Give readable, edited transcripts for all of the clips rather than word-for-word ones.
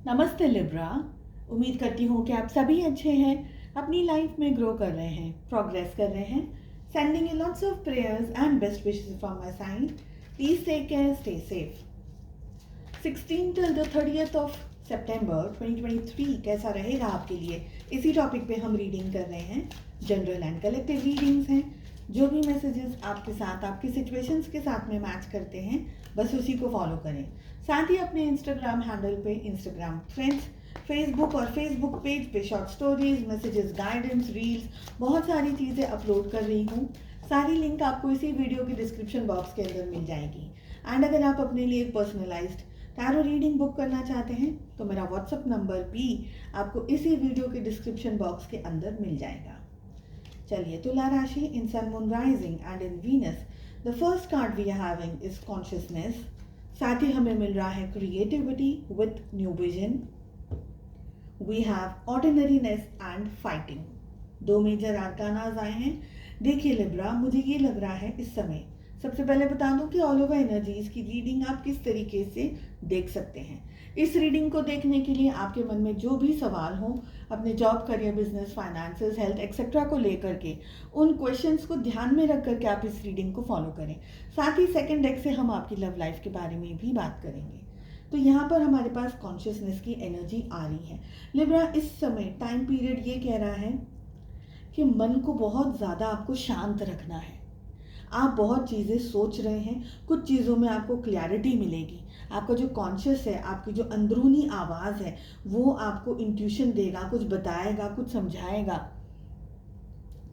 नमस्ते लिब्रा। उम्मीद करती हूँ कि आप सभी अच्छे हैं, अपनी लाइफ में ग्रो कर रहे हैं, प्रोग्रेस कर रहे हैं। Sending you lots of prayers and best wishes from my side. Please take care, stay safe. 16 till the 30th of सितंबर 2023 कैसा रहेगा आपके लिए, इसी टॉपिक पे हम रीडिंग कर रहे हैं। जनरल एंड कलेक्टिव रीडिंग्स हैं। जो भी मैसेजेस आपके साथ, आपकी सिचुएशंस के साथ में मैच करते हैं, बस उसी को फॉलो करें। साथ ही अपने इंस्टाग्राम हैंडल पे, इंस्टाग्राम फ्रेंड्स, फेसबुक और फेसबुक पेज पे short stories, messages, guidance, reels, बहुत सारी चीज़ें अपलोड कर रही हूँ। सारी लिंक आपको इसी वीडियो के डिस्क्रिप्शन बॉक्स के अंदर मिल जाएगी। एंड अगर आप अपने लिए एक पर्सनलाइज्ड टैरो रीडिंग बुक करना चाहते हैं तो मेरा व्हाट्सअप नंबर भी आपको इसी वीडियो के डिस्क्रिप्शन बॉक्स के अंदर मिल जाएगा। चलिए, तुला राशि in sun, moon, rising and in Venus, the first card we are having is consciousness. साथ ही हमें मिल रहा है creativity with new vision. We have ordinariness and fighting. दो मेजर आर्कानाज आए हैं। देखिए लिब्रा, मुझे ये लग रहा है इस समय, सबसे पहले बता दूं कि ऑल ओवर एनर्जीज की रीडिंग आप किस तरीके से देख सकते हैं। इस रीडिंग को देखने के लिए आपके मन में जो भी सवाल हो अपने job, career, business, finances, health etcetera को लेकर के, उन क्वेश्चंस को ध्यान में रख करके आप इस रीडिंग को फॉलो करें। साथ ही सेकंड डेक से हम आपकी लव लाइफ के बारे में भी बात करेंगे। तो यहाँ पर हमारे पास कॉन्शियसनेस की एनर्जी आ रही है। लिब्रा, इस समय टाइम पीरियड ये कह रहा है कि मन को बहुत ज़्यादा आपको शांत रखना है। आप बहुत चीज़ें सोच रहे हैं, कुछ चीज़ों में आपको क्लैरिटी मिलेगी। आपका जो कॉन्शियस है, आपकी जो अंदरूनी आवाज़ है, वो आपको इंट्यूशन देगा, कुछ बताएगा, कुछ समझाएगा,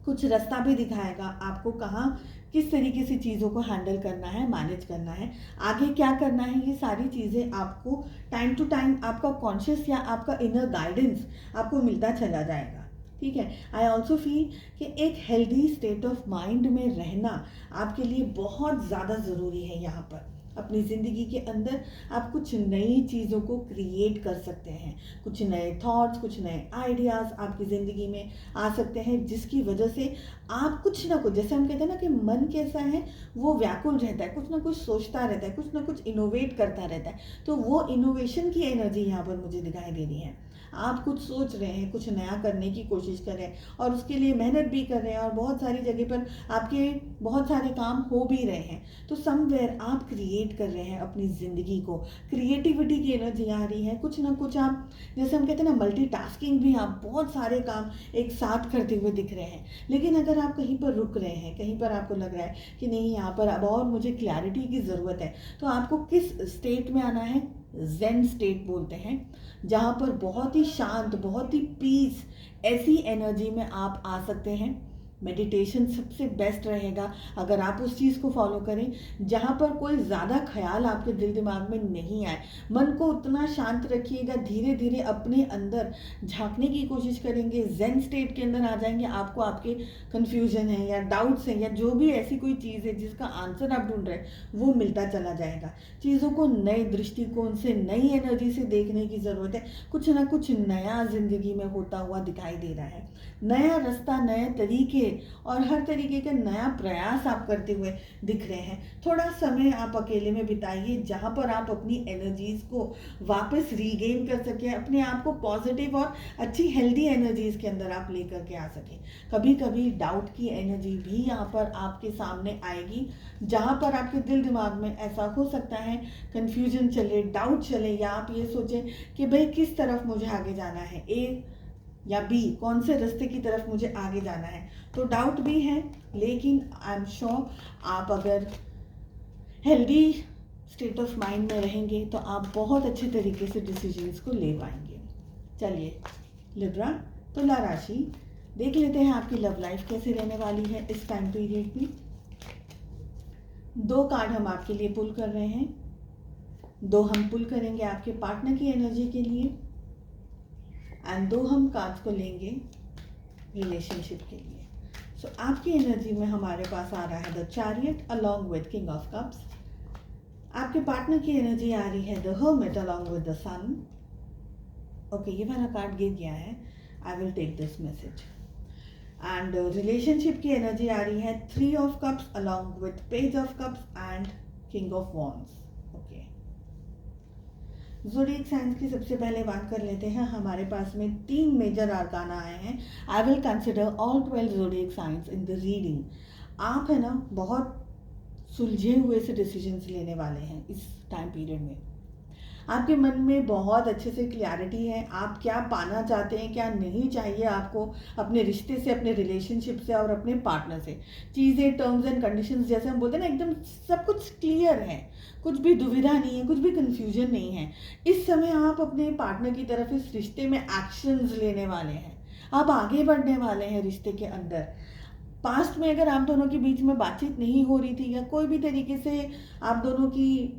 कुछ रास्ता भी दिखाएगा आपको कहाँ किस तरीके से चीज़ों को हैंडल करना है, मैनेज करना है, आगे क्या करना है। ये सारी चीज़ें आपको टाइम टू टाइम आपका कॉन्शियस या आपका इनर गाइडेंस आपको मिलता चला जाएगा। ठीक है। आई ऑल्सो फील कि एक हेल्दी स्टेट ऑफ माइंड में रहना आपके लिए बहुत ज़्यादा ज़रूरी है। यहाँ पर अपनी ज़िंदगी के अंदर आप कुछ नई चीज़ों को क्रिएट कर सकते हैं, कुछ नए थॉट्स, कुछ नए आइडियाज़ आपकी ज़िंदगी में आ सकते हैं, जिसकी वजह से आप कुछ ना कुछ, जैसे हम कहते हैं ना कि मन कैसा है, वो व्याकुल रहता है, कुछ ना कुछ सोचता रहता है, कुछ ना कुछ इनोवेट करता रहता है। तो वो इनोवेशन की एनर्जी यहाँ पर मुझे दिखाई दे रही है। आप कुछ सोच रहे हैं, कुछ नया करने की कोशिश कर रहे हैं और उसके लिए मेहनत भी कर रहे हैं और बहुत सारी जगह पर आपके बहुत सारे काम हो भी रहे हैं। तो समवेयर आप क्रिएट कर रहे हैं अपनी ज़िंदगी को, क्रिएटिविटी की एनर्जी आ रही है। कुछ ना कुछ आप, जैसे हम कहते हैं ना, मल्टीटास्किंग भी, आप बहुत सारे काम एक साथ करते हुए दिख रहे हैं। लेकिन अगर आप कहीं पर रुक रहे हैं, कहीं पर आपको लग रहा है कि नहीं, यहाँ पर अब और मुझे क्लैरिटी की ज़रूरत है, तो आपको किस स्टेट में आना है? जेन स्टेट बोलते हैं, जहाँ पर बहुत ही शांत, बहुत ही पीस, ऐसी एनर्जी में आप आ सकते हैं। मेडिटेशन सबसे बेस्ट रहेगा अगर आप उस चीज़ को फॉलो करें जहाँ पर कोई ज़्यादा ख्याल आपके दिल दिमाग में नहीं आए। मन को उतना शांत रखिएगा, धीरे धीरे अपने अंदर झांकने की कोशिश करेंगे, जेन स्टेट के अंदर आ जाएंगे। आपको आपके कन्फ्यूजन है या डाउट्स हैं या जो भी ऐसी कोई चीज़ है जिसका आंसर आप ढूंढ रहे हैं, वो मिलता चला जाएगा। चीज़ों को नए दृष्टिकोण से, नई एनर्जी से देखने की ज़रूरत है। कुछ ना कुछ नया ज़िंदगी में होता हुआ दिखाई दे रहा है। नया रास्ता, नए तरीके और हर तरीके का नया प्रयास आप करते हुए दिख रहे हैं। थोड़ा समय आप अकेले में बिताइए, जहाँ पर आप अपनी एनर्जीज़ को वापस रीगेन कर सकें, अपने आप को पॉजिटिव और अच्छी हेल्दी एनर्जीज़ के अंदर आप लेकर के आ सकें। कभी कभी डाउट की एनर्जी भी यहाँ पर आपके सामने आएगी, जहाँ पर आपके दिल दिमाग में ऐसा हो सकता है कन्फ्यूजन चले, डाउट चले, या आप ये सोचें कि भाई किस तरफ मुझे आगे जाना है, ए या बी, कौन से रास्ते की तरफ मुझे आगे जाना है। तो डाउट भी है, लेकिन आई एम श्योर आप अगर हेल्दी स्टेट ऑफ माइंड में रहेंगे तो आप बहुत अच्छे तरीके से डिसीजंस को ले पाएंगे। चलिए लिब्रा, तुला राशि, देख लेते हैं आपकी लव लाइफ कैसे रहने वाली है इस टाइम पीरियड में। दो कार्ड हम आपके लिए पुल कर रहे हैं, दो हम पुल करेंगे आपके पार्टनर की एनर्जी के लिए, एंड दो हम कार्ड्स को लेंगे रिलेशनशिप के लिए। सो आपकी एनर्जी में हमारे पास आ रहा है the chariot along with king of cups. आपके पार्टनर की एनर्जी आ रही है the hermit along with the sun. Okay, ये वाला कार्ड गिर गया है, I will take this message. And relationship की एनर्जी आ रही है three of cups along with page of cups and king of wands. Okay, zodiac science की सबसे पहले बात कर लेते हैं। हमारे पास में 3 मेजर आर्काना आए हैं। I will consider all 12 zodiac science in the reading. आप है ना बहुत सुलझे हुए से डिसीजंस लेने वाले हैं इस टाइम पीरियड में। आपके मन में बहुत अच्छे से क्लैरिटी है, आप क्या पाना चाहते हैं, क्या नहीं चाहिए आपको अपने रिश्ते से, अपने रिलेशनशिप से और अपने पार्टनर से। चीज़ें, टर्म्स एंड कंडीशंस जैसे हम बोलते हैं ना, एकदम सब कुछ क्लियर है, कुछ भी दुविधा नहीं है, कुछ भी कन्फ्यूजन नहीं है। इस समय आप अपने पार्टनर की तरफ इस रिश्ते में एक्शंस लेने वाले हैं, आप आगे बढ़ने वाले हैं रिश्ते के अंदर। पास्ट में अगर आप दोनों के बीच में बातचीत नहीं हो रही थी या कोई भी तरीके से आप दोनों की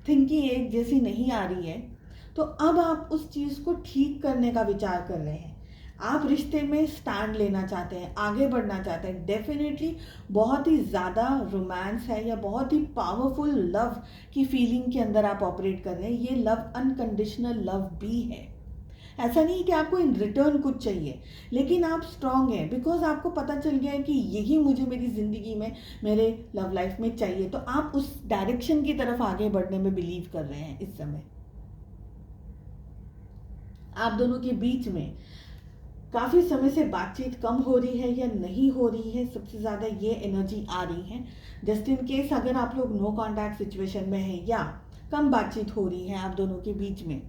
थिंकिंग एक जैसी नहीं आ रही है, तो अब आप उस चीज़ को ठीक करने का विचार कर रहे हैं। आप रिश्ते में स्टैंड लेना चाहते हैं, आगे बढ़ना चाहते हैं। डेफिनेटली बहुत ही ज़्यादा रोमांस है या बहुत ही पावरफुल लव की फीलिंग के अंदर आप ऑपरेट कर रहे हैं। ये लव अनकंडीशनल लव भी है। ऐसा नहीं कि आपको इन रिटर्न कुछ चाहिए, लेकिन आप स्ट्रांग हैं बिकॉज आपको पता चल गया है कि यही मुझे मेरी ज़िंदगी में, मेरे लव लाइफ में चाहिए। तो आप उस डायरेक्शन की तरफ आगे बढ़ने में बिलीव कर रहे हैं। इस समय आप दोनों के बीच में काफ़ी समय से बातचीत कम हो रही है या नहीं हो रही है, सबसे ज़्यादा ये एनर्जी आ रही है। जस्ट इन केस अगर आप लोग नो कॉन्टैक्ट सिचुएशन में हैं या कम बातचीत हो रही है आप दोनों के बीच में,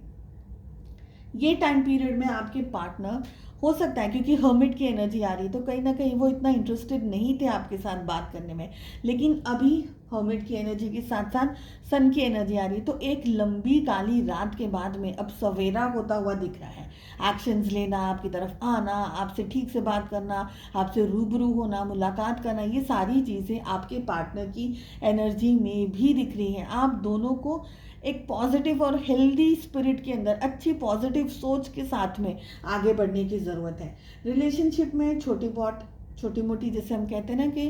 ये टाइम पीरियड में आपके पार्टनर हो सकता है, क्योंकि हर्मिट की एनर्जी आ रही है तो कहीं ना कहीं वो इतना इंटरेस्टेड नहीं थे आपके साथ बात करने में, लेकिन अभी हर्मिट की एनर्जी के साथ साथ सन की एनर्जी आ रही है। तो एक लंबी काली रात के बाद में अब सवेरा होता हुआ दिख रहा है। एक्शंस लेना, आपकी तरफ आना, आपसे ठीक से बात करना, आपसे रूबरू होना, मुलाकात करना, ये सारी चीज़ें आपके पार्टनर की एनर्जी में भी दिख रही हैं। आप दोनों को एक पॉजिटिव और हेल्दी स्पिरिट के अंदर, अच्छी पॉजिटिव सोच के साथ में आगे बढ़ने की ज़रूरत है। रिलेशनशिप में छोटी मोटी जैसे हम कहते हैं ना कि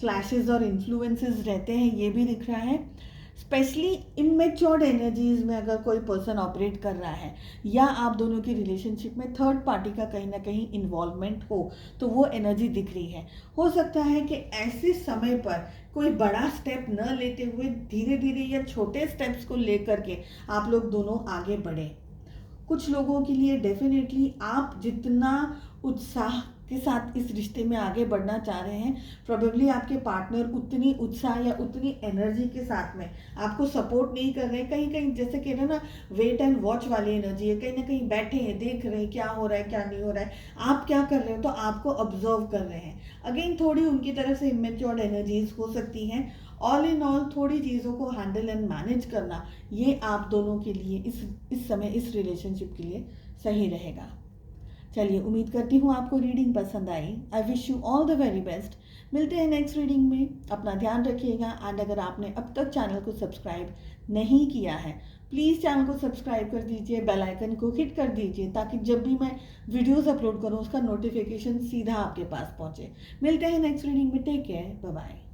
क्लैशेस और इन्फ्लुएंसेस रहते हैं, ये भी दिख रहा है। स्पेशली इमेच्योर्ड एनर्जीज में अगर कोई पर्सन ऑपरेट कर रहा है या आप दोनों की रिलेशनशिप में थर्ड पार्टी का कहीं ना कहीं इन्वॉल्वमेंट हो, तो वो एनर्जी दिख रही है। हो सकता है कि ऐसे समय पर कोई बड़ा स्टेप न लेते हुए धीरे धीरे या छोटे स्टेप्स को लेकर के आप लोग दोनों आगे बढ़े। कुछ लोगों के लिए डेफिनेटली आप जितना उत्साह के साथ इस रिश्ते में आगे बढ़ना चाह रहे हैं, प्रोबेबली आपके पार्टनर उतनी उत्साह या उतनी एनर्जी के साथ में आपको सपोर्ट नहीं कर रहे हैं। कहीं कहीं जैसे कह रहे हैं ना, वेट एंड वॉच वाली एनर्जी है, कहीं ना कहीं बैठे हैं, देख रहे हैं क्या हो रहा है क्या नहीं हो रहा है, आप क्या कर रहे हो तो आपको ऑब्जर्व कर रहे हैं। अगेन थोड़ी उनकी तरफ से इमेच्योर्ड एनर्जीज हो सकती हैं। ऑल इन ऑल थोड़ी चीज़ों को हैंडल एंड मैनेज करना, ये आप दोनों के लिए इस समय इस रिलेशनशिप के लिए सही रहेगा। चलिए, उम्मीद करती हूँ आपको रीडिंग पसंद आई। I wish you all the very best. मिलते हैं नेक्स्ट रीडिंग में। अपना ध्यान रखिएगा। एंड अगर आपने अब तक चैनल को सब्सक्राइब नहीं किया है, प्लीज़ चैनल को सब्सक्राइब कर दीजिए, बेल आइकन को हिट कर दीजिए, ताकि जब भी मैं वीडियोस अपलोड करूँ उसका नोटिफिकेशन सीधा आपके पास पहुँचे। मिलते हैं नेक्स्ट रीडिंग में। Take care, bye bye.